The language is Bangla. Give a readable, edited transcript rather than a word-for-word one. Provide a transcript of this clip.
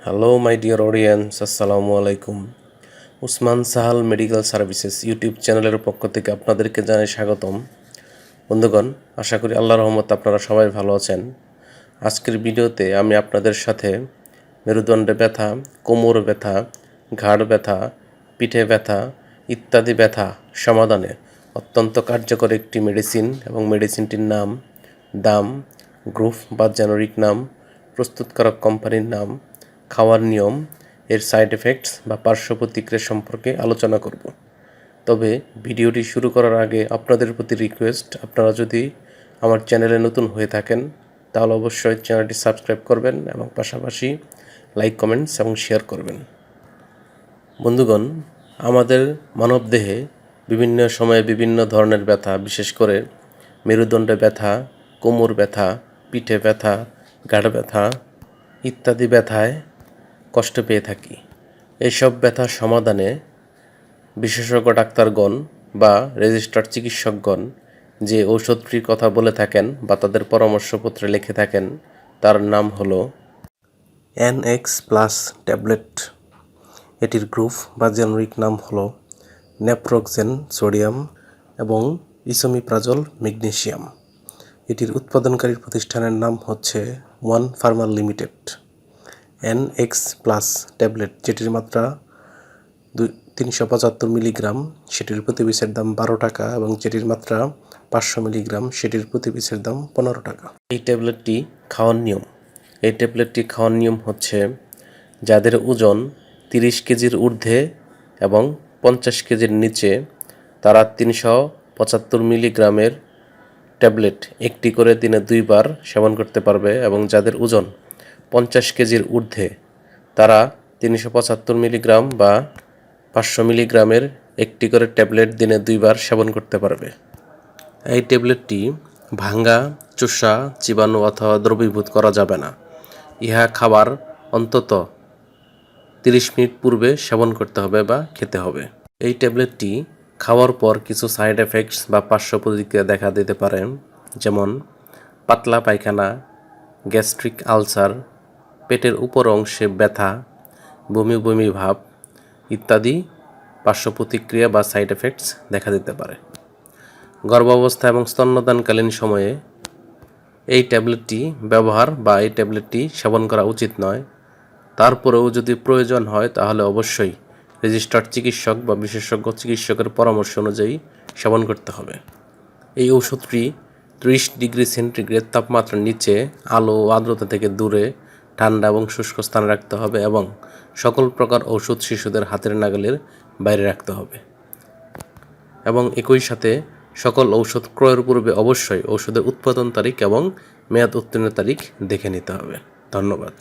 হ্যালো মাই ডিয়ার অডিয়েন্স, আসসালামু আলাইকুম। Usman Sahal medical services YouTube চ্যানেলের পক্ষ থেকে আপনাদেরকে জানাই স্বাগতম। বন্ধুগণ, আশা করি আল্লাহর রহমতে আপনারা সবাই ভালো আছেন। আজকের ভিডিওতে আমি আপনাদের সাথে মেরুদণ্ডে ব্যথা, কোমর ব্যথা, ঘাড় ব্যথা, পিঠে ব্যথা ইত্যাদি ব্যথা সমাধানে অত্যন্ত কার্যকর একটি মেডিসিন এবং মেডিসিনটির নাম, দাম, গ্রুপ বা জেনেরিক নাম, প্রস্তুতকারক কোম্পানির নাম, খাওয়ার নিয়ম, এর সাইড এফেক্টস বা পার্শ্ব প্রতিক্রিয়া সম্পর্কে আলোচনা করব। তবে ভিডিওটি শুরু করার আগে আপনাদের প্রতি রিকোয়েস্ট, আপনারা যদি আমার চ্যানেলে নতুন হয়ে থাকেন তাহলে অবশ্যই চ্যানেলটি সাবস্ক্রাইব করবেন এবং পাশাপাশি লাইক, কমেন্টস এবং শেয়ার করবেন। বন্ধুগণ, আমাদের মানবদেহে বিভিন্ন সময়ে বিভিন্ন ধরনের ব্যথা, বিশেষ করে মেরুদণ্ডে ব্যথা, কোমর ব্যথা, পিঠে ব্যথা, ঘাড় ব্যথা ইত্যাদি ব্যথায় কষ্ট পেয়ে থাকি। এইসব ব্যথার সমাধানে বিশেষজ্ঞ ডাক্তারগণ বা রেজিস্টার্ড চিকিৎসকগণ যে ঔষধটির কথা বলে থাকেন বা তাদের পরামর্শপত্রে লিখে থাকেন তার নাম হলো NX+ ট্যাবলেট। এটির গ্রুপ বা জেনেরিক নাম হলো নেপ্রোক্সেন সোডিয়াম এবং ইসোমিপ্রাজল ম্যাগনেসিয়াম। এটির উৎপাদনকারী প্রতিষ্ঠানের নাম হচ্ছে one Pharma limited. NX+ tablet, যেটির মাত্রা 375 মিলিগ্রাম, সেটির প্রতি পিসের দাম 12 টাকা এবং যেটির মাত্রা 500 মিলিগ্রাম, সেটির প্রতি পিসের দাম 15 টাকা। এই ট্যাবলেটটি খাওয়ার নিয়ম হচ্ছে, যাদের ওজন 30 কেজির ঊর্ধ্বে এবং 50 কেজির নিচে তারা 375 মিলিগ্রামের ট্যাবলেট একটি করে দিনে 2 বার সেবন করতে পারবে এবং যাদের ওজন 50 কেজির ঊর্ধ্বে তারা 375 মিলিগ্রাম বা 500 মিলিগ্রামের একটি করে ট্যাবলেট দিনে 2 বার সেবন করতে পারবে। এই ট্যাবলেটটি ভাঙ্গা, চোষা, চিবানো অথবা দ্রবীভূত করা যাবে না। ইহা খাবার অন্তত 30 মিনিট পূর্বে সেবন করতে হবে বা খেতে হবে। এই ট্যাবলেটটি খাওয়ার পর কিছু সাইড এফেক্টস বা পার্শ্ব প্রতিক্রিয়া দেখা দিতে পারে, যেমন পাতলা পায়খানা, গ্যাস্ট্রিক আলসার, পেটের উপর অংশে ব্যথা, বমি বমি ভাব ইত্যাদি পার্শ্ব প্রতিক্রিয়া বা সাইড এফেক্টস দেখা দিতে পারে। গর্ভাবস্থা এবং স্তন্যদানকালীন সময়ে এই ট্যাবলেটটি ব্যবহার বা এই ট্যাবলেটটি সেবন করা উচিত নয়। তারপরেও যদি প্রয়োজন হয় তাহলে অবশ্যই রেজিস্টার্ড চিকিৎসক বা বিশেষজ্ঞ চিকিৎসকের পরামর্শ অনুযায়ী সেবন করতে হবে। এই ঔষধটি 30 ডিগ্রি সেন্টিগ্রেড তাপমাত্রার নিচে, আলো ও আর্দ্রতা থেকে দূরে, ঠান্ডা এবং শুষ্ক স্থানে রাখতে হবে এবং সকল প্রকার ঔষধ শিশুদের হাতের নাগালের বাইরে রাখতে হবে। এবং একই সাথে সকল ঔষধ ক্রয়ের পূর্বে অবশ্যই ঔষধের উৎপাদন তারিখ এবং মেয়াদ উত্তীর্ণের তারিখ দেখে নিতে হবে। ধন্যবাদ।